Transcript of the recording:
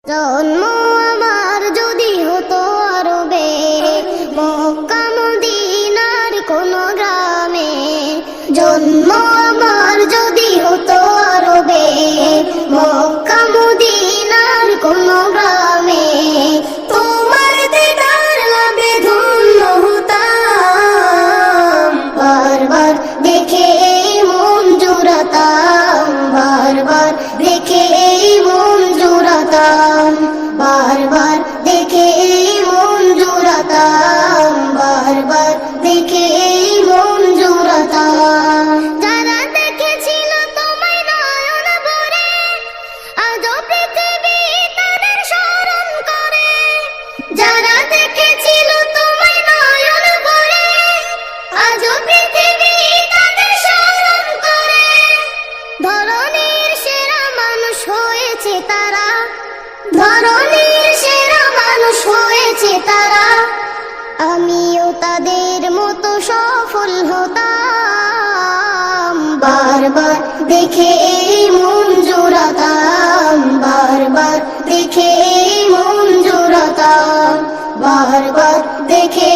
জন্ম আমার যদি হতো আরবে, মক্কা মদিনার কোন গ্রামে। জন্ম আমার যদি হতো আরবে, মক্কা মদিনার কোন গ্রামে। তোমার দিদার লাভে ধন্য হতাম, বারবার দেখে মন জুড়াতাম, বারবার দেখে মন জুড়াতাম, বারবার দেখে মন জুড়াতাম, বারবার দেখে মন জুড়াতাম। যারা দেখেছিল তোমায় নয়ন ভরে, আজও পৃথিবী তাদের স্মরণ করে। যারা দেখেছিল তোমায় নয়ন ভরে, আজও পৃথিবী তাদের স্মরণ করে। ধরনীর সেরা মানুষ হয়েছে তারা, ধরনীর সেরা মানুষ হয়েছে তারা। আমিও তাদের মতো সফল হতাম, বারবার দেখে মন জোড়াতাম, বারবার দেখে মন জোড়াতাম, বারবার দেখে